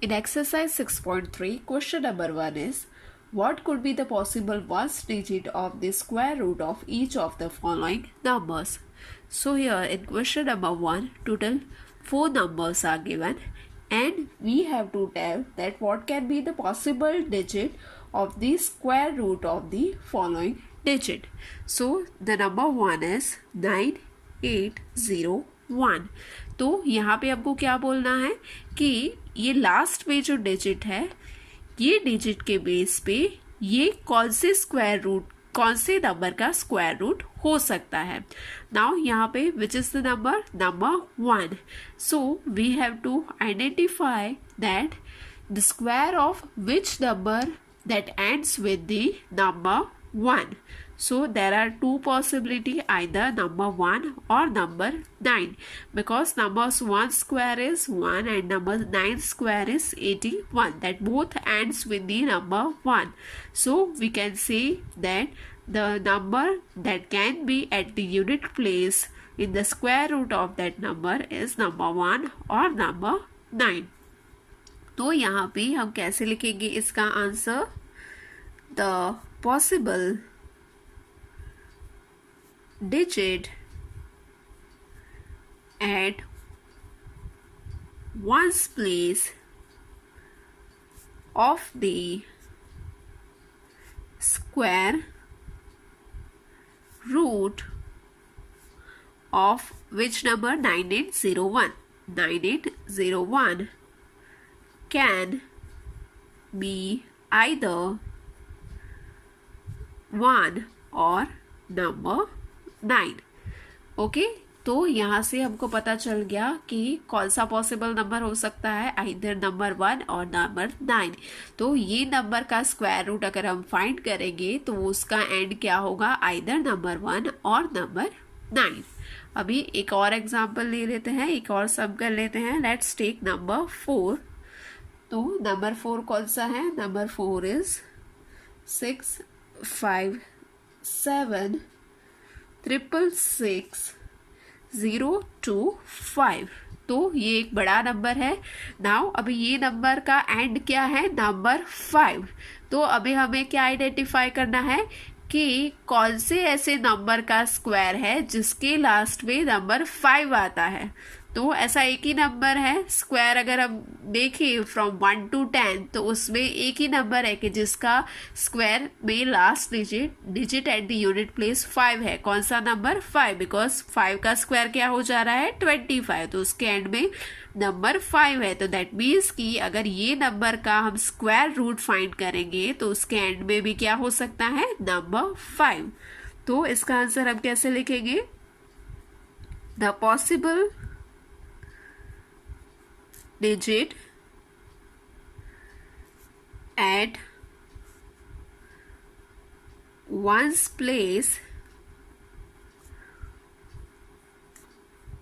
In exercise 6.3, question number 1 is, what could be the possible ones digit of the square root of each of the following numbers? So here in question number 1, total 4 numbers are given and we have to tell that what can be the possible digit of the square root of the following digit. So the number 1 is 9801. तो यहाँ पे आपको क्या बोलना है कि ये last में जो डिजिट है, ये डिजिट के बेस पे ये कौन से स्क्वायर रूट, कौन से नंबर का स्क्वायर रूट हो सकता है. नाउ यहाँ पे which is the number 1. So we have to identify that the square of which number that ends with the number 1. So there are two possibility, either number 1 or number 9, because numbers 1 square is 1 and number 9 square is 81, that both ends with the number 1. So we can say that the number that can be at the unit place in the square root of that number is number 1 or number 9. तो यहाँ पे हम कैसे लिखेंगे इसका answer? The possible digit at one's place of the square root of which number? 9801. 9801 can be either 1 और number 9. Okay, तो यहाँ से हमको पता चल गया कि कौन सा पॉसिबल नंबर हो सकता है, आइदर नंबर 1 और नंबर 9. तो ये नंबर का स्क्वायर रूट अगर हम फाइंड करेंगे तो उसका एंड क्या होगा, आइदर नंबर 1 और नंबर 9. अभी एक और एग्जांपल ले लेते हैं, एक और सम कर लेते हैं. Let's take number 4. तो नंबर 4 कौन सा है? नंबर 4 इज 6 5 7 666 0 2 5. तो ये एक बड़ा नंबर है. नाउ अभी ये नंबर का एंड क्या है? नंबर 5. तो अभी हमें क्या आइडेंटिफाई करना है कि कौन से ऐसे नंबर का स्क्वायर है जिसके लास्ट में नंबर 5 आता है. तो ऐसा एक ही नंबर है स्क्वायर, अगर हम देखें फ्रॉम 1 to 10 तो उसमें एक ही नंबर है कि जिसका स्क्वायर में last digit at the unit place 5 है. कौन सा नंबर? 5, बिकॉज 5 का स्क्वायर क्या हो जा रहा है? 25. तो उसके एंड में नंबर 5 है. तो दैट मीन्स कि अगर ये नंबर का हम स्क्वायर रूट फाइंड करेंगे तो उसके एंड में भी क्या हो सकता है? नंबर 5. तो इसका आंसर हम कैसे लिखेंगे? The possible digit at one's place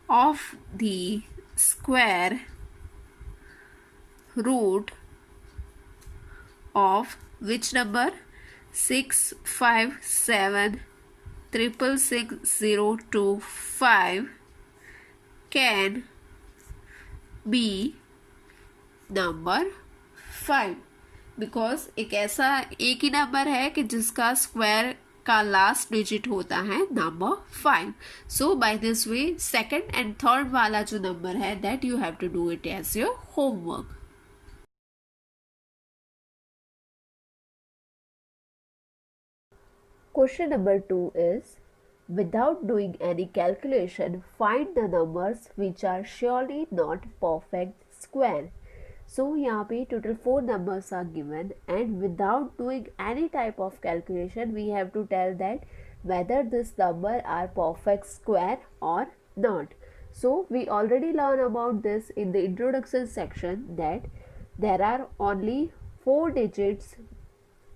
of the square root of which number? 6 5 7 666 0 2 5 can be number 5, because एक ऐसा एक ही नंबर है कि जिसका स्क्वायर का लास्ट डिजिट होता है number 5. So by this way second and third वाला जो नंबर है that you have to do it as your homework. Question number 2 is, without doing any calculation, find the numbers which are surely not perfect square. So यहाँ पे total 4 numbers are given and without doing any type of calculation we have to tell that whether this number are perfect square or not. So we already learned about this in the introduction section that there are only 4 digits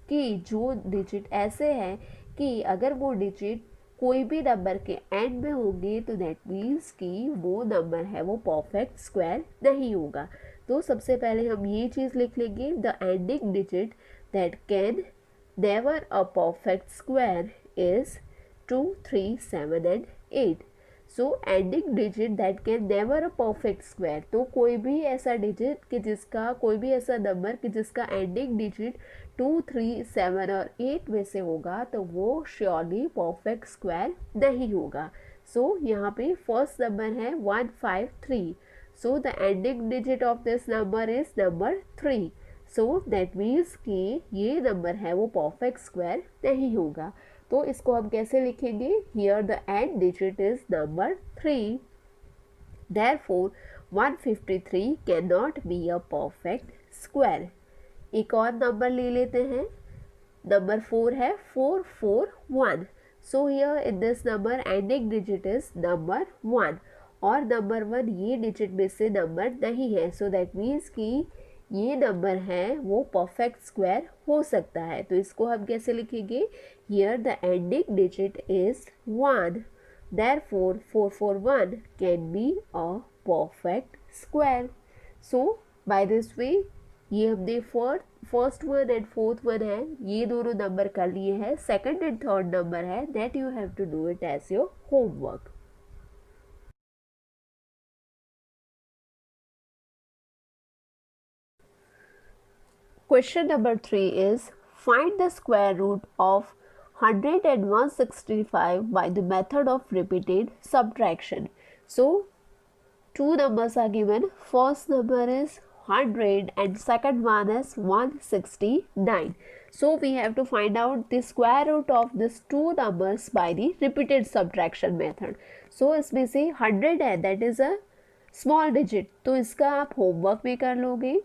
कि जो digit ऐसे हैं कि अगर वो digit कोई भी number के एंड में होंगे तो दैट मीन्स कि वो नंबर है वो परफेक्ट स्क्वायर नहीं होगा. तो सबसे पहले हम ये चीज़ लिख लेंगे, the ending digit that can never a perfect square is 2 3 7 and 8. So ending digit that can never a perfect square, तो कोई भी ऐसा डिजिट कि जिसका कोई भी ऐसा नंबर कि जिसका एंडिंग डिजिट 2, 3, 7 और 8 में से होगा तो वो श्योरली परफेक्ट स्क्वायर नहीं होगा। सो यहाँ पे फर्स्ट नंबर है 153, so the ending digit of this number is number 3, so that means कि ये नंबर है वो परफेक्ट स्क्वायर नहीं होगा। तो इसको हम कैसे लिखेंगे, here the end digit is number 3, therefore 153 can not be a perfect square. एक और नंबर ले लेते हैं, नंबर 4 है 441, so here in this number ending digit is number 1 और नंबर 1 ये डिजिट में से नंबर नहीं है, सो दैट मीन्स कि ये नंबर है वो परफेक्ट स्क्वायर हो सकता है। तो इसको हम कैसे लिखेंगे, here the ending digit is 1, therefore 441 can be a perfect square. So by this way ये हमने first one and fourth one है ये दोनों नंबर कर लिए हैं। सेकंड एंड थर्ड नंबर है that you have to do it as your homework. Question number 3 is find the square root of 100 and 165 by the method of repeated subtraction. So two numbers are given. First number is 100 and second one is 169. So we have to find out the square root of these two numbers by the repeated subtraction method. So इसमें से 100 है, that is a small digit, तो इसका आप homework भी कर लोगे।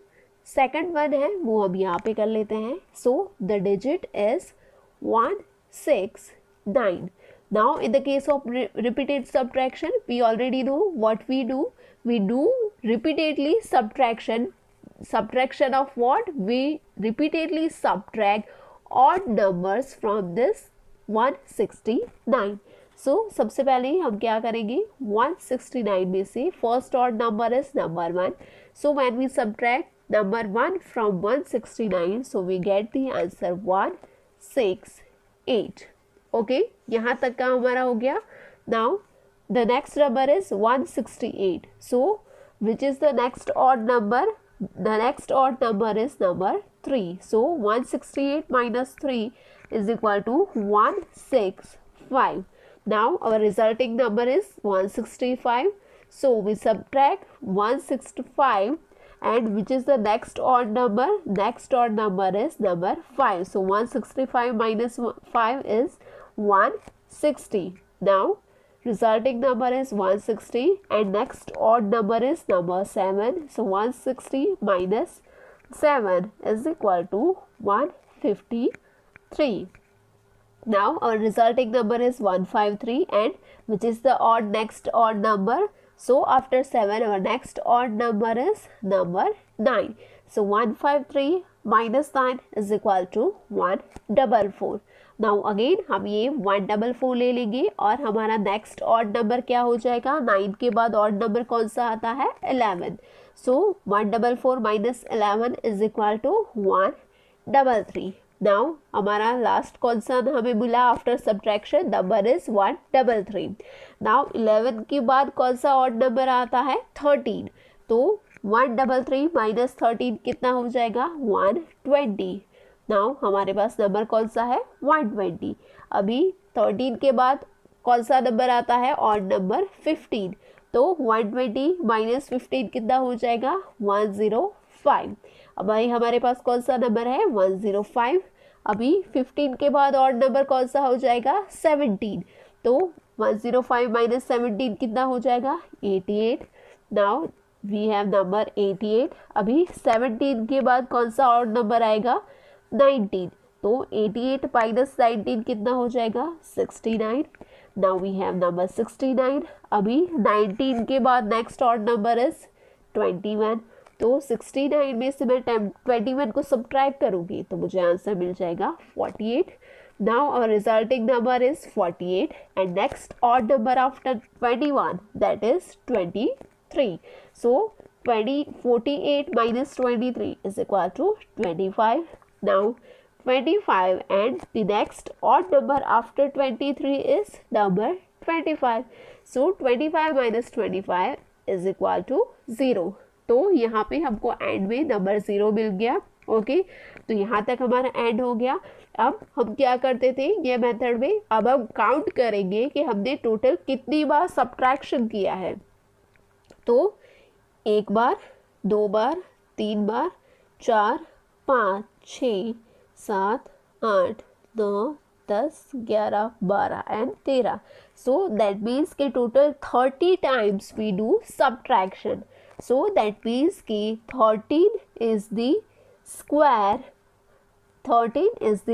Second one है वो हम यहाँ पे कर लेते हैं। So the digit is 169। Now in the case of repeated subtraction we already know what we do repeatedly subtraction of what, we repeatedly subtract odd numbers from this 169. So सबसे पहले हम क्या करेंगे, 169 में से first odd number is number 1, so when we subtract number 1 from 169, so we get the answer 168. okay, यहाँ तक का हमारा हो गया। now the next number is 168, so which is the next odd number, the next odd number is number 3, so 168 minus 3 is equal to 165. now our resulting number is 165, so we subtract 165 and which is the next odd number, next odd number is number 5, so 165 minus 5 is 160. now resulting number is 160 and next odd number is number 7, so 160 minus 7 is equal to 153. now our resulting number is 153 and which is the odd next odd number, so after 7 our next odd number is number 9, so 153 minus 9 is equal to 144. now again हम ये 144 ले लेंगे और हमारा next odd number क्या हो जाएगा, 9 के बाद ऑड नंबर कौन सा आता है, 11, so 144 minus 11 is equal to 133. now हमारा लास्ट कौन सा हमें मिला after subtraction, number is 133. now 11 के बाद कौन सा ऑड नंबर आता है, 13, तो 133 माइनस 13 कितना हो जाएगा, 120. now हमारे पास नंबर कौन सा है, 120. अभी 13 के बाद कौन सा नंबर आता है, ऑड नंबर 15, तो 120 माइनस 15 कितना हो जाएगा, 105. अब भाई हमारे पास कौन सा नंबर है, 105. अभी 15 के बाद ऑड नंबर कौन सा हो जाएगा, 17, तो 105 माइनस 17 कितना हो जाएगा, 88. Now we have number 88. अभी 17 के बाद कौन सा ऑड नंबर आएगा, 19, तो 88 माइनस 19 कितना हो जाएगा, 69. Now we have number 69. अभी 19 के बाद नेक्स्ट ऑड नंबर इज 21, तो 69 में से मैं 21 को सब्ट्रैक्ट करूंगी तो मुझे आंसर मिल जाएगा 48. Now our resulting number is 48 and next odd number after 21 that is 23, so 48 minus 23 is equal to 25. now 25 and the next odd number after 23 is number 25. So 25 minus 25 is equal to 0. तो यहाँ पे हमको and में number 0 मिल गया. Okay, तो यहाँ तक हमारा एंड हो गया. अब हम क्या करते थे ये मेथड में, अब हम काउंट करेंगे कि हमने टोटल कितनी बार सब्ट्रैक्शन किया है. तो 1 बार, 2 बार, 3 बार, 4, 5, 6, 7, 8, 9, 10, 11, 12 एंड 13. सो दैट मीन्स कि total 30 times we do subtraction. So that means कि 13 is the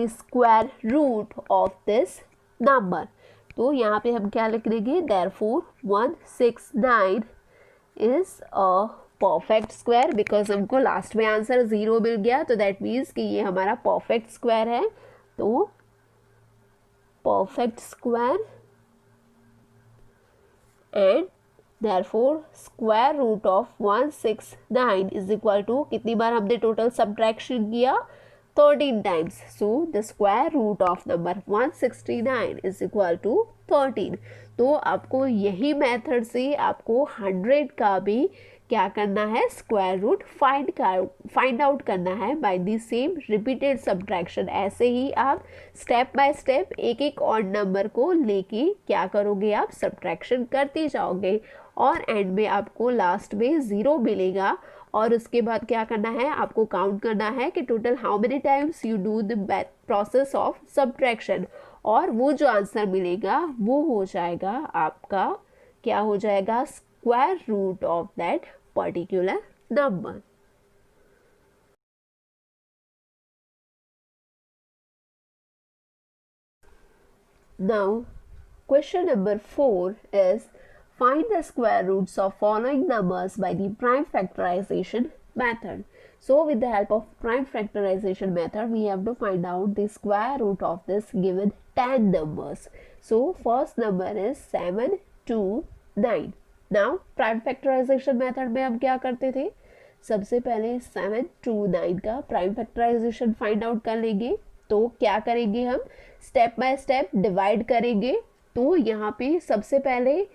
square root of this number. तो यहाँ पे हम क्या लिख देंगे, therefore 169 is a perfect square, because हमको लास्ट में आंसर 0 मिल गया. तो दैट मीन्स कि ये हमारा परफेक्ट स्क्वायर है. तो perfect square and therefore square root of 169 is equal to, कितनी बार हमने टोटल सब्ट्रैक्शन किया, 13 times. So the square root of number 169 is equal to 13. तो आपको यही मेथड से आपको 100 का भी क्या करना है, स्क्वायर रूट फाइंड आउट करना है by the same repeated subtraction. ऐसे ही आप स्टेप बाय स्टेप एक एक ऑड नंबर को लेके क्या करोगे, आप सब्ट्रैक्शन करते जाओगे और एंड में आपको लास्ट में 0 मिलेगा. और उसके बाद क्या करना है, आपको काउंट करना है कि total how many times you do the process of subtraction. और वो जो आंसर मिलेगा वो हो जाएगा आपका, क्या हो जाएगा, square root of that particular number. Now, question number 4 is find the square roots of following numbers by the prime factorization method. So, with the help of prime factorization method, we have to find out the square root of this given 10 numbers. So, first number is 729. Now, prime factorization method में हम क्या करते थे, सबसे पहले 729 का prime factorisation find out कर लेंगे. तो क्या करेंगे, हम स्टेप बाय स्टेप डिवाइड करेंगे. तो यहाँ पे सबसे पहले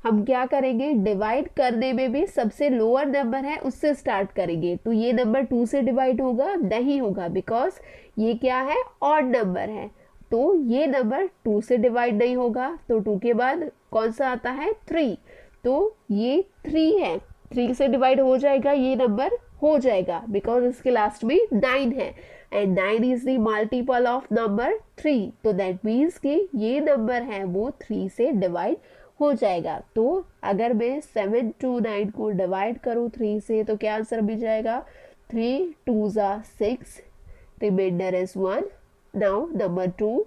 हम क्या करेंगे, डिवाइड करने में भी सबसे लोअर नंबर है उससे स्टार्ट करेंगे. तो ये नंबर 2 से डिवाइड होगा नहीं होगा, बिकॉज ये क्या है, ऑड नंबर है. तो ये नंबर 2 से डिवाइड नहीं होगा. तो 2 के बाद कौन सा आता है, 3. तो ये 3 है, 3 से डिवाइड हो जाएगा, ये नंबर हो जाएगा बिकॉज इसके लास्ट में 9 है and 9 is the multiple of number 3. तो दैट मीन्स कि ये नंबर है वो 3 से डिवाइड हो जाएगा. तो अगर मैं 729 को डिवाइड करूँ 3 से तो क्या आंसर मिल जाएगा, 3 2 6, remainder is 1. Now number 2,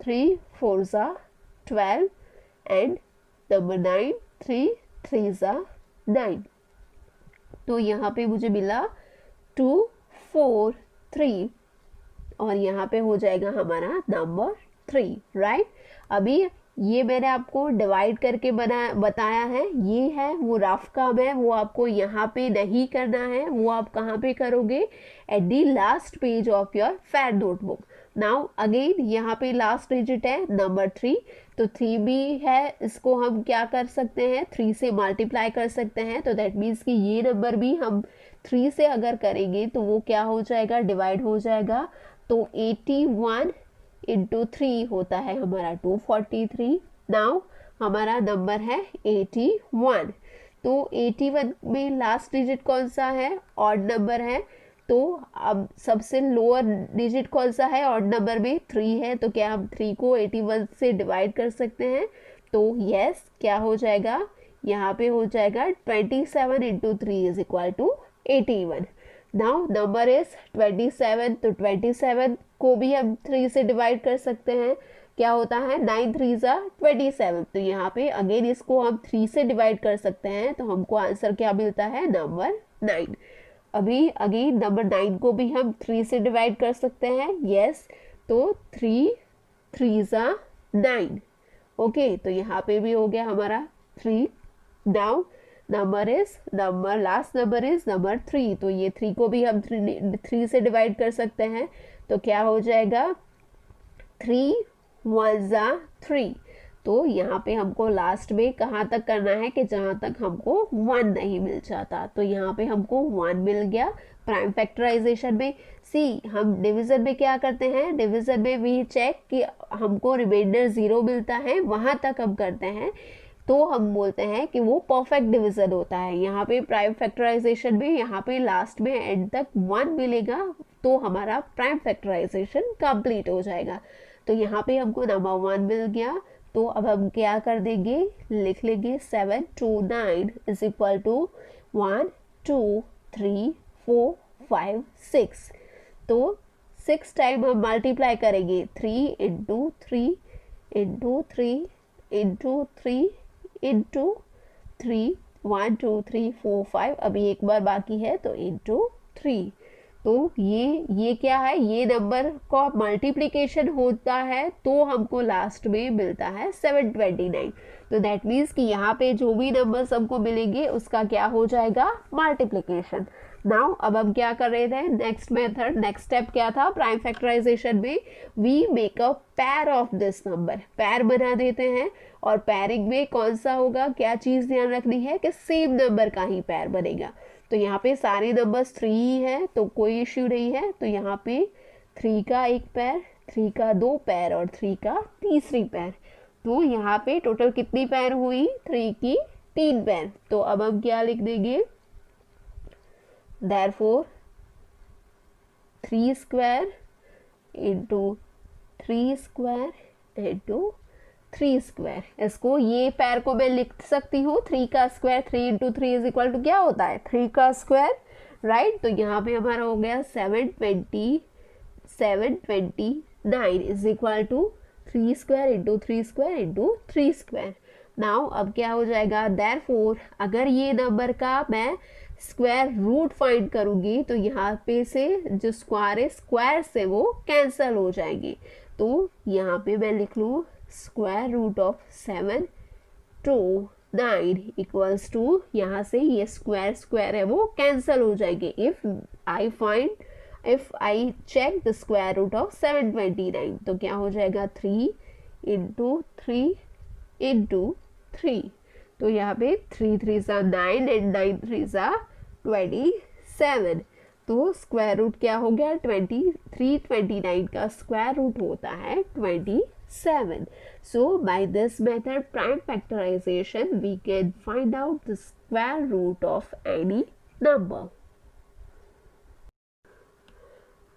3 4 12 and number 9, 3 3 9. तो यहाँ पे मुझे मिला 2 4 3 और यहाँ पे हो जाएगा हमारा नंबर 3, राइट. अभी ये मैंने आपको डिवाइड करके बताया है, ये है वो रफ काम है, वो आपको यहाँ पे नहीं करना है. वो आप कहाँ पे करोगे, at the last page of your fair notebook. Now again यहाँ पे लास्ट डिजिट है नंबर 3. तो 3 भी है, इसको हम क्या कर सकते हैं, 3 से मल्टीप्लाई कर सकते हैं. तो दैट मीन्स कि ये नंबर भी हम 3 से अगर करेंगे तो वो क्या हो जाएगा, डिवाइड हो जाएगा. तो 81 इंटू 3 होता है हमारा 243. नाउ हमारा नंबर है 81. तो 81 में लास्ट डिजिट कौन सा है, ऑड नंबर है. तो अब सबसे लोअर डिजिट कौन सा है, ऑड नंबर में 3 है. तो क्या हम 3 को 81 से डिवाइड कर सकते हैं. तो यस, क्या हो जाएगा, यहाँ पे हो जाएगा 27 into 3 is equal to 81. Now number is 27. तो 27 को भी हम 3 से डिवाइड कर सकते हैं. क्या होता है, 9 3 27. तो यहाँ पे अगेन इसको हम 3 से डिवाइड कर सकते हैं. तो हमको आंसर क्या मिलता है, नंबर 9. अभी अगेन नंबर 9 को भी हम 3 से डिवाइड कर सकते हैं. यस, तो 3 3 9. ओके, तो यहाँ पे भी हो गया हमारा 3. Now last number is number 3. तो ये 3 को भी हम 3 से डिवाइड कर सकते हैं. तो क्या हो जाएगा, 3 1 3. तो यहाँ पे हमको लास्ट में कहाँ तक करना है कि जहाँ तक हमको 1 नहीं मिल जाता। तो यहाँ पे हमको 1 मिल गया। प्राइम फैक्टराइजेशन में हम डिवीजन में क्या करते हैं, डिवीजन में वी चेक कि हमको रिमाइंडर 0 मिलता है, वहाँ तक हम करते हैं, तो हम बोलते हैं कि वो परफेक्ट डिवीजन होता है। यहाँ पे प्राइम फैक्टराइजेशन में यहाँ पे लास्ट में एंड तक 1 मिलेगा तो हमारा प्राइम फैक्टराइजेशन कंप्लीट हो जाएगा। तो यहाँ पे हमको नंबर 1 मिल गया। तो अब हम क्या कर देंगे, लिख लेंगे 7 2 9 इज इक्वल टू 1 2 3 4 5 6। तो 6 टाइम हम मल्टीप्लाई करेंगे, 3 इंटू 3 इंटू 3 इंटू 3 इंटू 3, 1 2 3 4 5, अभी एक बार बाकी है तो इंटू 3। तो ये क्या है, ये नंबर का मल्टीप्लिकेशन होता है तो हमको लास्ट में मिलता है 729। तो दैट मीन्स कि यहाँ पे जो भी नंबर्स हमको मिलेंगे उसका क्या हो जाएगा, मल्टीप्लिकेशन। नाउ अब हम क्या कर रहे थे, नेक्स्ट मेथड, नेक्स्ट स्टेप क्या था प्राइम फैक्टराइजेशन में, we make a pair of this number, pair बना देते हैं। और पेयरिंग में कौन सा होगा, क्या चीज़ ध्यान रखनी है कि सेम नंबर का ही पेयर बनेगा। तो यहाँ पे सारे नंबर्स 3 ही है तो कोई इश्यू नहीं है। तो यहाँ पे 3 का एक पैर, 3 का 2 पैर और 3 का तीसरी पैर। तो यहाँ पे टोटल कितनी पैर हुई, 3 की 3 पैर। तो अब हम क्या लिख देंगे, therefore 3 square into 3 square into 3 square. इसको ये पैर को मैं लिख सकती हूँ 3 का square, 3 into 3 is equal to क्या होता है, 3 का स्क्वायर, राइट। तो यहाँ पे हमारा हो गया 729 is equal to 3 square into 3 square into 3 square. Now अब क्या हो जाएगा, देयरफॉर अगर ये नंबर का मैं स्क्वायर रूट फाइंड करूंगी तो यहाँ पे से जो स्क्वायर है, स्क्वायर से वो कैंसल हो जाएंगे। तो यहाँ पे मैं लिख लूँ square root of 7 2 9 equals to, यहाँ से ये स्क्वायर स्क्वायर है वो कैंसल हो जाएंगे। If I check the square root of 729 तो क्या हो जाएगा 3 इंटू 3 इंटू 3। तो यहाँ पे 3 3 सा 9 एंड 9 3 सा 27। तो स्क्वायर रूट क्या हो गया 23, 29 का स्क्वायर रूट होता है 27। So by this method prime factorization we can find out the square root of any number.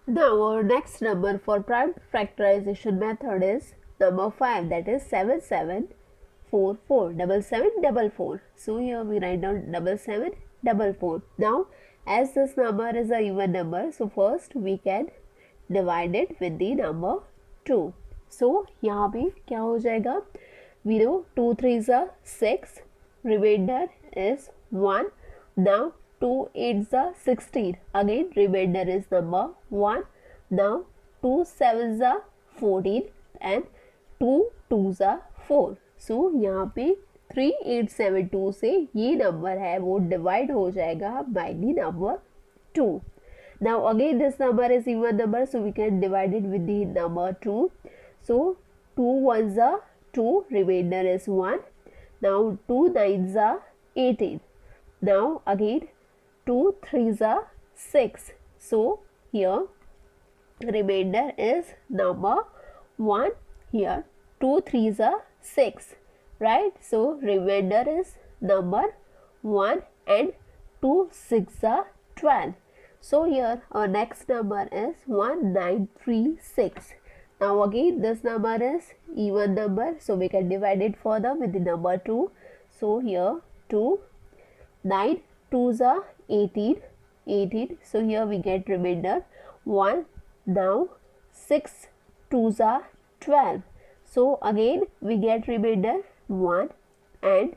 Now our next number for prime factorization method is number 5, that is 7744, 7744. So here we write down 7744. Now as this number is a even number, so first we can divide it with the number 2. So यहाँ पे क्या हो जाएगा, we know 2 3s are 6, remainder is 1. Now 2 8s are 16, again remainder is number 1. Now 2 7s are 14 and 2 2s are 4. So यहाँ पे 3872 से ये number है वो डिवाइड हो जाएगा by the number 2. Now again this number is even number, so we can divide it with the number 2. So 2 1s are 2, remainder is 1. Now 2 9s are 18. Now again 2 3s are 6. So here remainder is number 1. Here 2 3s are 6, right? So remainder is number 1 and 2 6 are 12. So here our next number is 1936. Now again this number is even number, so we can divide it further with the number 2. So here 2 9 2s are 18. So here we get remainder 1. Now 6 2s are 12. So again we get remainder 1 and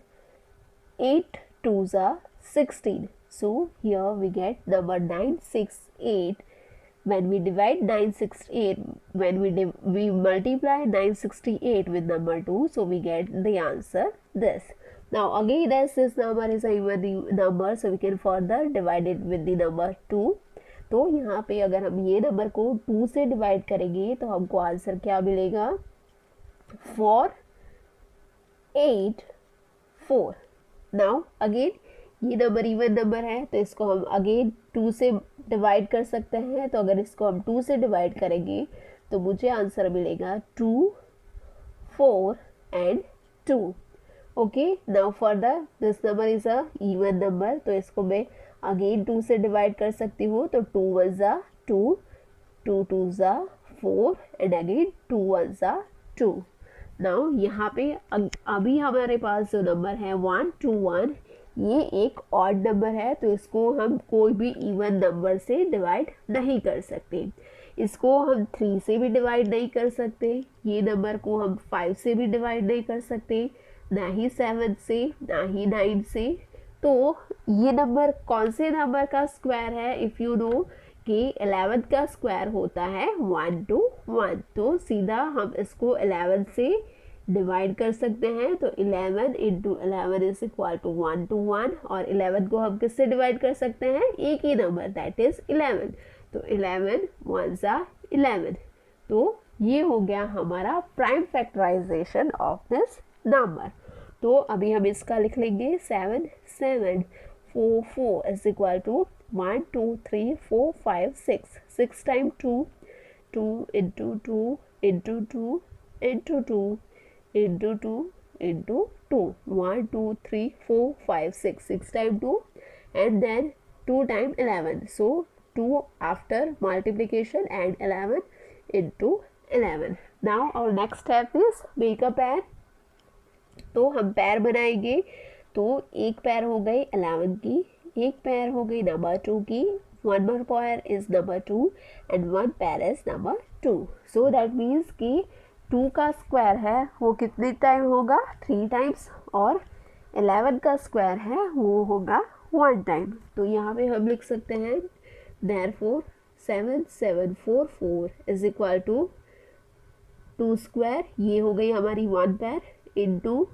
8 2s are 16. So here we get number 968. When we divide 968, when we multiply 968 with number 2, so we get the answer this. Now again as this number is a even number, so we can further divide it with the number 2. तो यहाँ पे अगर हम ये number को 2 से divide करेंगे तो हमको आंसर क्या मिलेगा, 4 8 4। नाउ अगेन ये नंबर इवन नंबर है तो इसको हम अगेन 2 से डिवाइड कर सकते हैं। तो अगर इसको हम 2 से डिवाइड करेंगे तो मुझे आंसर मिलेगा 2 4 and 2। Okay, now further this number is a even number तो इसको मैं अगेन 2 से डिवाइड कर सकती हूँ। तो 2 1 ज़ा 2, 2 2 ज़ा 4 एंड अगेन 2 1 ज़ा 2। नाउ यहाँ पे अभी हमारे पास जो नंबर है 1 2 1, ये एक ऑड नंबर है तो इसको हम कोई भी इवन नंबर से डिवाइड नहीं कर सकते। इसको हम 3 से भी डिवाइड नहीं कर सकते, ये नंबर को हम 5 से भी डिवाइड नहीं कर सकते, ना ही 7 से, ना ही 9 से। तो ये नंबर कौन से नंबर का स्क्वायर है? इफ़ यू नो कि 11 का स्क्वायर होता है 1 to 1, तो सीधा हम इसको 11 से डिवाइड कर सकते हैं। तो 11 into 11 is equal to 1 to 1, और 11 को हम किससे डिवाइड कर सकते हैं? एक ही नंबर, दैट इज 11। तो 11 1 ज़ा 11। तो ये हो गया हमारा prime factorization of this number. तो अभी हम इसका लिख लेंगे 7 7 4 4 is equal to 1 2 3 4 5 6, 6 time 2, 2 into 2 into 2 into 2 into 2 into 2, 1 2 3 4 5 6, 6 time 2 and then 2 time 11, so 2 after multiplication and 11 into 11. Now our next step is make a pair. तो हम पैर बनाएंगे। तो एक पैर हो गई 11 की, एक पैर हो गई नंबर 2 की, वन मोर पैर is number 2 and one pair is number 2। So that means कि 2 का स्क्वायर है वो कितने टाइम होगा? 3 टाइम्स, और 11 का स्क्वायर है वो होगा 1 टाइम। तो यहाँ पे हम लिख सकते हैं therefore 7 7 4 4 is equal to 2 square, ये हो गई हमारी 1 पैर, इंटू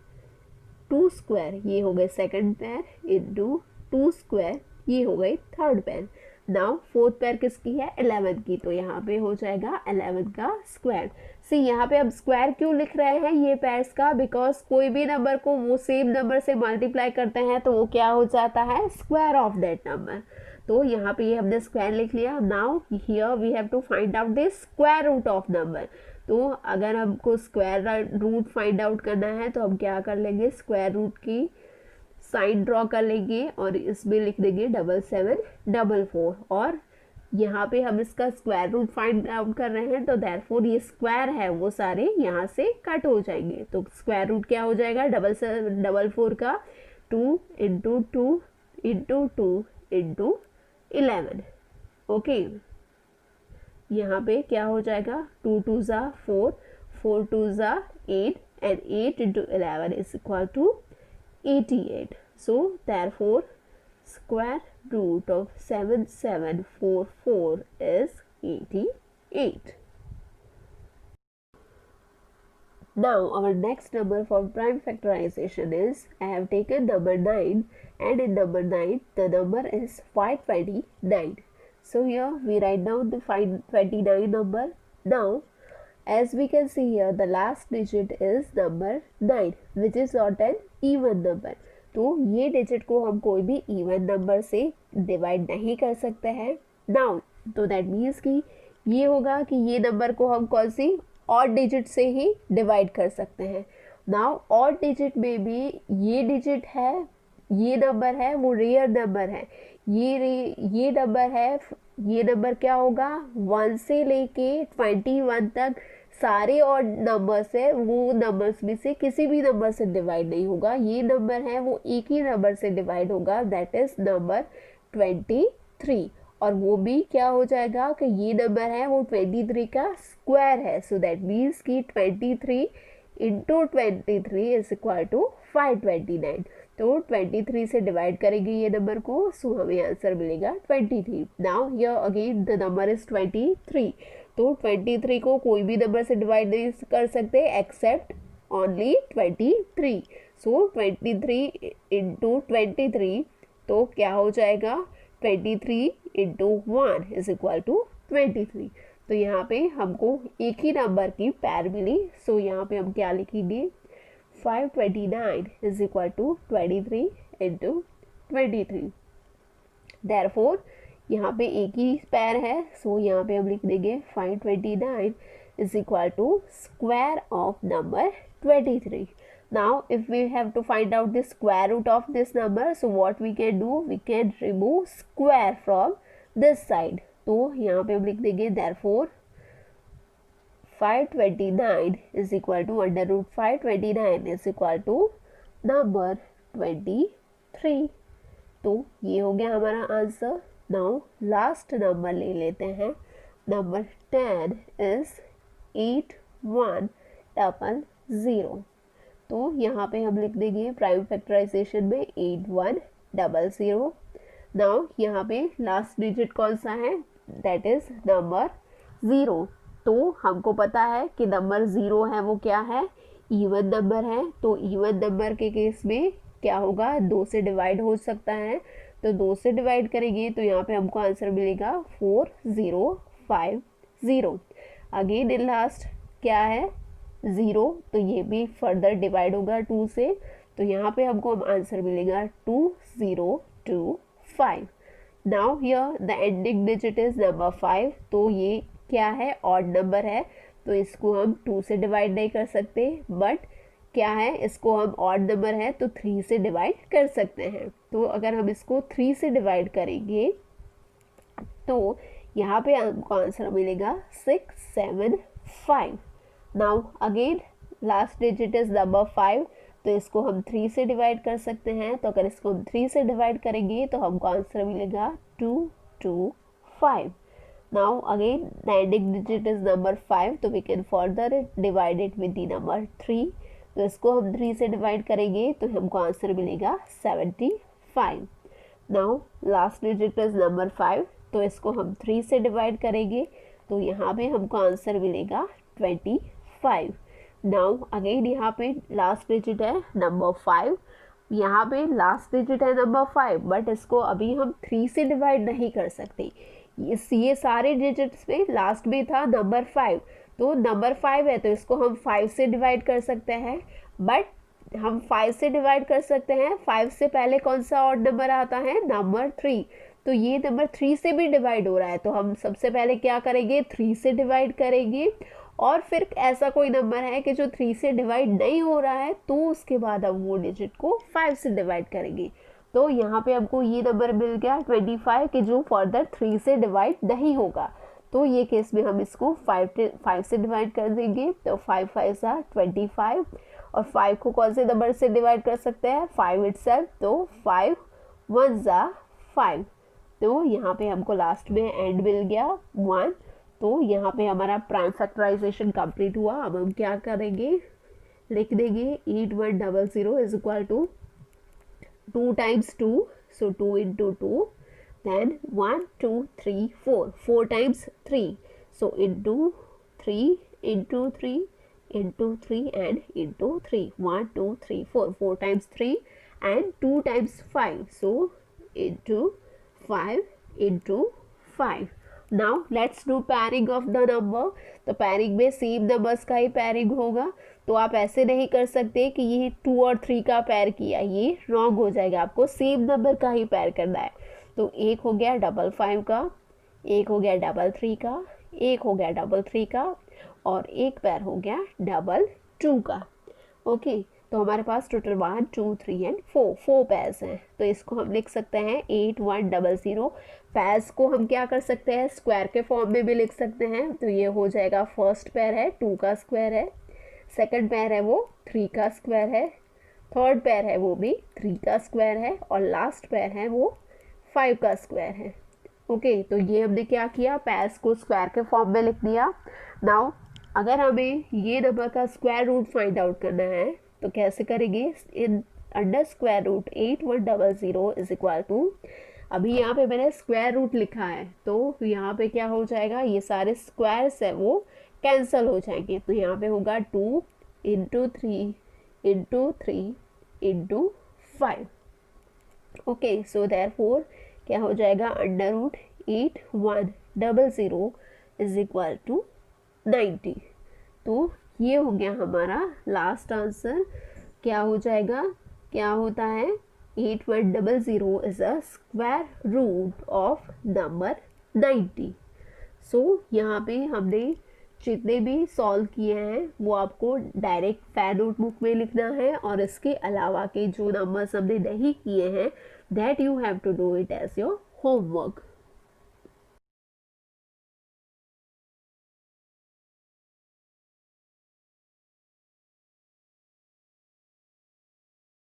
2 स्क्वायर, ये हो गए सेकंड पैर, इंटू 2 स्क्वायर, ये हो गई थर्ड पैर। नाउ फोर्थ पैर किसकी है? 11 की, तो यहाँ पे हो जाएगा 11 का स्क्वायर। सी यहाँ पे अब स्क्वायर क्यों लिख रहे हैं ये पैर्स का? बिकॉज कोई भी नंबर को वो सेम नंबर से मल्टीप्लाई करते हैं तो वो क्या हो जाता है? Square of that number. तो यहाँ पे ये हमने स्क्वायर लिख लिया। Now here we have to find out the square root of number. तो अगर हमको स्क्वायर रूट फाइंड आउट करना है तो हम क्या कर लेंगे? स्क्वायर रूट की साइन ड्रॉ कर लेंगे और इसमें लिख देंगे 7744, और यहाँ पे हम इसका स्क्वायर रूट फाइंड आउट कर रहे हैं तो देयरफॉर ये स्क्वायर है वो सारे यहाँ से कट हो जाएंगे। तो स्क्वायर रूट क्या हो जाएगा? 7744 का 2 इंटू 2 इंटू 2 इंटू 11। ओके, यहाँ पे क्या हो जाएगा? 2 2 ज़ा 4, 4 2 ज़ा 8 and 8 into 11 is equal to 88. So therefore square root of 7744 is 88. Now our next number for prime factorization is, I have taken number 9 and in number 9 the number is 529. So here we write down the 529 number. Now as we can see here the last digit is number 9 which is not an even number. तो ये digit को हम कोई भी even number से divide नहीं कर सकते हैं। नाउ तो दैट मीन्स कि ये होगा कि ये नंबर को हम कौन सी ऑड डिजिट से ही डिवाइड कर सकते हैं। नाउ ऑड डिजिट में भी ये डिजिट है, ये नंबर है वो रियल नंबर है, ये नंबर है, ये नंबर क्या होगा? 1 से लेके 21 तक सारे और नंबर्स है वो नंबर्स में से किसी भी नंबर से डिवाइड नहीं होगा। ये नंबर है वो एक ही नंबर से डिवाइड होगा, दैट इज नंबर 23, और वो भी क्या हो जाएगा कि ये नंबर है वो 23 का स्क्वायर है। सो दैट मीन्स कि 23 इंटू 23 इज इक्वल टू 529। तो 23 से डिवाइड करेंगे ये नंबर को, सो हमें आंसर मिलेगा 23। Now here again the number is 23। तो 23 को कोई भी नंबर से डिवाइड नहीं कर सकते एक्सेप्ट ओनली 23। सो 23 इंटू 23 तो क्या हो जाएगा? 23 इंटू 1 इज इक्वल टू 23। तो यहाँ पे हमको एक ही नंबर की पैर मिली। सो यहाँ पे हम क्या लिखेंगे? 529 is equal to 23 into 23. Therefore यहाँ पे एक ही पैर है, सो यहाँ पे हम लिख देंगे 529 is equal to square of number 23. Now if we have to find out the square root of this number, so what we can do, we can remove square from this side. तो यहाँ पे हम लिख देंगे therefore 529 is equal to under root 529 is equal to number 23. तो ये हो गया हमारा आंसर. नाउ लास्ट नंबर ले लेते हैं. Number 10 is 8100. तो यहाँ पे हम लिख देंगे प्राइम फैक्टराइजेशन में 8100. नाउ यहाँ पे लास्ट डिजिट कौन सा है, दैट इज नंबर 0. तो हमको पता है कि नंबर 0 है वो क्या है, इवन नंबर है. तो इवन नंबर के केस में क्या होगा, 2 से डिवाइड हो सकता है. तो 2 से डिवाइड करेंगे तो यहाँ पे हमको आंसर मिलेगा 4050. अगेन इन लास्ट क्या है 0, तो ये भी फर्दर डिवाइड होगा 2 से. तो यहाँ पे हमको आंसर मिलेगा 2025. Now here the ending digit is number 5. तो ये क्या है, ऑड नंबर है, तो इसको हम 2 से डिवाइड नहीं कर सकते. बट क्या है, इसको हम ऑड नंबर है तो 3 से डिवाइड कर सकते हैं. तो अगर हम इसको 3 से डिवाइड करेंगे तो यहाँ पे हमको आंसर मिलेगा 675. Now again last digit is number 5. तो इसको हम 3 से डिवाइड कर सकते हैं. तो अगर इसको हम 3 से डिवाइड करेंगे तो हमको आंसर मिलेगा 225. Now again the ending digit is number 5, तो we can further divide it with the number 3. तो इसको हम 3 से डिवाइड करेंगे तो हमको आंसर मिलेगा 75. Now last digit is number 5. तो इसको हम 3 से डिवाइड करेंगे तो यहाँ पे हमको आंसर मिलेगा 25. Now again यहाँ पे लास्ट डिजिट है नंबर 5. यहाँ पे लास्ट डिजिट है नंबर 5, बट इसको अभी हम 3 से डिवाइड नहीं कर सकते. ये सारे डिजिट्स में लास्ट में था नंबर 5. तो नंबर 5 है तो इसको हम 5 से डिवाइड कर सकते हैं. बट हम 5 से डिवाइड कर सकते हैं, 5 से पहले कौन सा ऑड नंबर आता है, नंबर 3. तो ये नंबर 3 से भी डिवाइड हो रहा है. तो हम सबसे पहले क्या करेंगे, 3 से डिवाइड करेंगे. और फिर ऐसा कोई नंबर है कि जो 3 से डिवाइड नहीं हो रहा है तो उसके बाद हम वो डिजिट को 5 से डिवाइड करेंगे. तो यहाँ पे हमको ये नंबर मिल गया 25 कि जो फर्दर 3 से डिवाइड नहीं होगा. तो ये केस में हम इसको 5 से डिवाइड कर देंगे. तो 5 5 25. और 5 को कौन से नंबर से डिवाइड कर सकते हैं, 5 इटसेल्फ. तो 5 1 5. तो यहाँ पे हमको लास्ट में एंड मिल गया 1. तो यहाँ पे हमारा प्राइम फैक्टराइजेशन कंप्लीट हुआ. अब हम क्या करेंगे, लिख देंगे 8100 is equal to 2 times 2, so 2 into 2, then 1 2 3 4, 4 times 3, so into 3 into 3 into 3 and into 3, 1 2 3 4, 4 times 3 and 2 times 5, so into 5 into 5. Now let's do pairing of the number. तो pairing में same numbers का ही pairing होगा. तो आप ऐसे नहीं कर सकते कि ये 2 और 3 का पैर किया, ये रॉन्ग हो जाएगा. आपको सेम नंबर का ही पैर करना है. तो एक हो गया 55 का, एक हो गया 33 का, एक हो गया 33 का और एक पैर हो गया 22 का. ओके, तो हमारे पास टोटल 1 2 3 एंड 4 पैर्स हैं. तो इसको हम लिख सकते हैं 8100. पैर्स को हम क्या कर सकते हैं, स्क्वायर के फॉर्म में भी लिख सकते हैं. तो ये हो जाएगा, फर्स्ट पैर है 2 का स्क्वायर है, सेकंड पैर है वो 3 का स्क्वायर है, थर्ड पैर है वो भी 3 का स्क्वायर है और लास्ट पैर है वो 5 का स्क्वायर है. ओके, तो ये हमने क्या किया, पैर्स को स्क्वायर के फॉर्म में लिख दिया. नाउ अगर हमें ये नंबर का स्क्वायर रूट फाइंड आउट करना है तो कैसे करेंगे, in under square root 8100 is equal to, अभी यहाँ पे मैंने स्क्वायर रूट लिखा है तो यहाँ पे क्या हो जाएगा, ये सारे स्क्वायर्स है वो कैंसल हो जाएंगे. तो यहाँ पे होगा 2 into 3 into 3 into 5. Okay, so therefore क्या हो जाएगा, under root 8100 is equal to 90. तो ये हो गया हमारा लास्ट आंसर. क्या हो जाएगा, क्या होता है, 8100 is a square root of number 90। So यहाँ पे हमने जितने भी सॉल्व किए हैं वो आपको डायरेक्ट फैन नोटबुक में लिखना है, और इसके अलावा के जो नंबर्स हमने नहीं किए हैं that you have to do it as your homework.